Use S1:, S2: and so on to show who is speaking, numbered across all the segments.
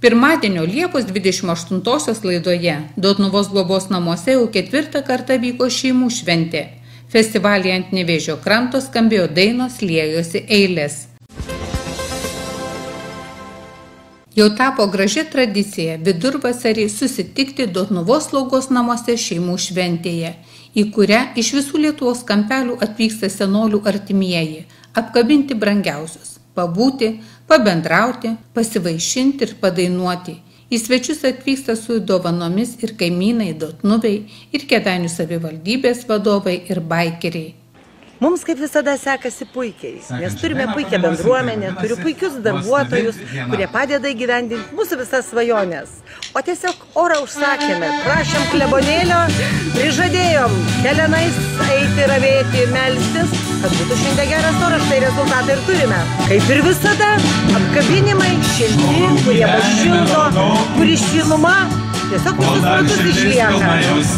S1: Pirmadienio Liepos 28 laidoje Dotnuvos globos namuose jau 4. kartą vyko šeimų šventė. Festivalyje ant Nevėžio kranto skambėjo dainos, liejosi eilės. Jau tapo graži tradicija vidurvasarį susitikti Dotnuvos slaugos namuose šeimų šventėje, į kurią iš visų Lietuvos kampelių atvyksta senolių artimieji, apkabinti brangiausius, pabūti, pabendrauti, pasivaišinti ir padainuoti. Į svečius atvyksta su dovanomis ir kaimynai Dotnuviai, ir Kėdainių savivaldybės vadovai ir baikeriai.
S2: Mums kaip visada sekasi puikiai, nes turime puikią bendruomenę, turiu puikius darbuotojus, kurie padeda įgyvendinti mūsų visas svajonės. O tiesiog orą užsakėme, prašėm klebonėlio, prižadėjom kelenais eiti, ravėti, melstis, kad būtų šiandien geras oras, tai rezultatą ir turime. Kaip ir visada, apkabinimai, šilti, kurie pašildo, kuri šiluma tiesiog visus metus išlieka.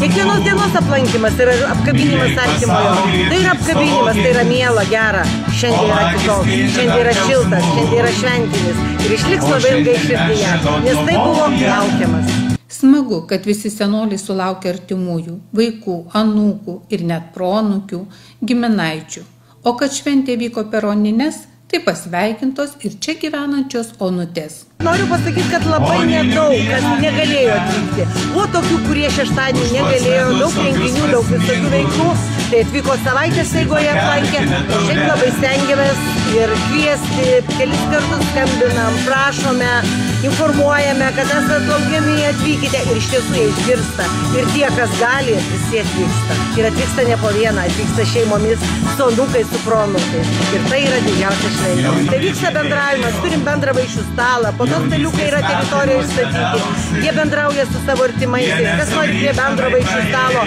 S2: Kiekvienos dienos aplankymas yra apkabinimas artimojo. Tai yra apkabinimas, tai yra miela, gera. Šiandien yra kitoks, šiandien yra šiltas, šiandien yra šventinis. Ir išliks labai ilgai širdyje, nes tai buvo laukiamas.
S1: Smagu, kad visi senoliai sulaukia artimųjų, vaikų, anūkų ir net proanūkių, giminaičių. O kad šventė vyko per Onines, tai pasveikintos ir čia gyvenančios onutės.
S2: Noriu pasakyti, kad labai nedaug, kas negalėjo atvykti. Buvo tokių, kurie šeštadienį negalėjo, daug renginių, daug visokių veiklų, tai atvyko savaitės eigoje aplankė. Šiaip labai stengiamės ir kviesti, kelis kartus skambinam, prašome, informuojame, kad esate laukiami, atvykite ir iš tiesų jie išgirsta. Ir tie, kas gali, visi atvyksta. Ir atvyksta ne po vieną, atvyksta šeimomis, su anūkais, su proanūkais. Ir tai yra didžiausia šventė. Tai vyksta bendravimas, turim bendrą vaišių stalą, po to staliukai yra teritorijoje išstatyti. Jie bendrauja su savo artimaisiais, kas nori prie bendro vaišių stalo.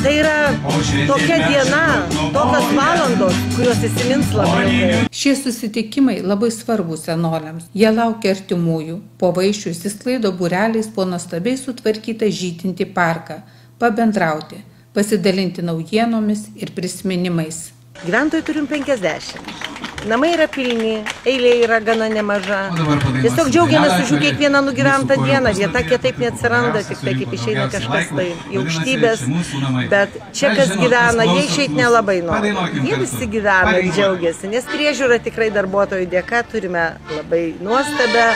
S2: Tai yra tokia diena, tokios valandos, kurios įsimins labai ilgai.
S1: Šie susitikimai labai svarbus senoliams. Jie laukia artimųjų. Po vaišių išsisklaido būreliais po nuostabiai sutvarkytą žydintį parką, pabendrauti, pasidalinti naujienomis ir prisiminimais.
S2: Gyventojų turim 50. Namai yra pilni, eilė yra gana nemaža. Tiesiog džiaugiamės už jų kiekvieną nugyventą dieną. Vieta kitaip neatsiranda, tik tai kaip išeina kažkas tai į aukštybės. Bet čia kas gyvena, jie išeiti nelabai nori. Jie visi gyvena ir džiaugiasi, nes priežiūra tikrai darbuotojų dėka turime labai nuostabę.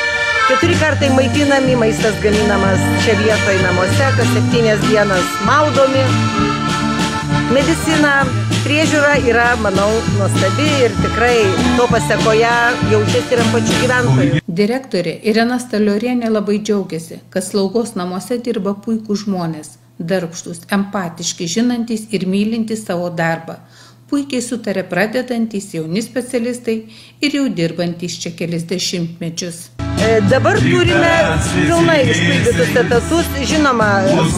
S2: 4 kartai maitinami, maistas gaminamas čia vietoje namuose, kas 7 dienas maudomi. Medicina, priežiūra yra, manau, nuostabi ir tikrai to pasekoje jaučiasi ir ant pačių gyventojų.
S1: Direktorė Irena Staliorienė labai džiaugiasi, kad slaugos namuose dirba puikūs žmonės, darbštūs, empatiški, žinantys ir mylintys savo darbą. Puikiai sutarė pradedantys jauni specialistai ir jau dirbantys čia kelis dešimtmečius.
S2: Dabar turime pilnai išpildytus etatus. Žinoma,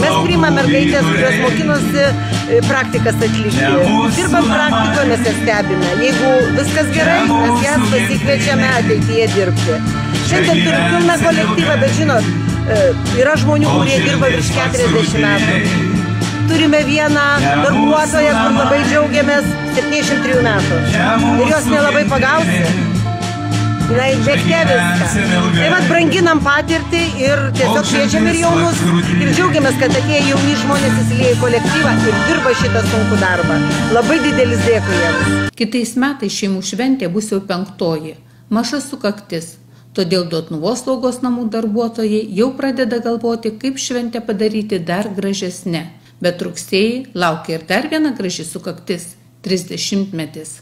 S2: mes priimame mergaitės, kurios mokinosi praktikas atlikti. Dirbam praktikoje, mes jas stebime. Jeigu viskas gerai, mes jas pasikviečiame ateityje dirbti. Šiandien turim pilną kolektyvą, bet žinot, yra žmonių, kurie dirba virš 40 metų. Turime vieną darbuotoją, kur labai džiaugiamės, 73 metų. Ir jos nelabai pagausi. Na, bėgte viską. Tai vat branginam patirtį ir tiesiog kviečiam ir jaunus. Ir džiaugiamės, kad atėję jauni žmonės įsilieja į kolektyvą ir dirba šitą sunkų darbą. Labai didelis dėkui jiems.
S1: Kitais metais šeimų šventė bus jau 5. Maža sukaktis. Todėl Dotnuvos slaugos namų darbuotojai jau pradeda galvoti, kaip šventę padaryti dar gražesnę. Bet rugsėjį laukia ir dar viena graži sukaktis – 30-metis.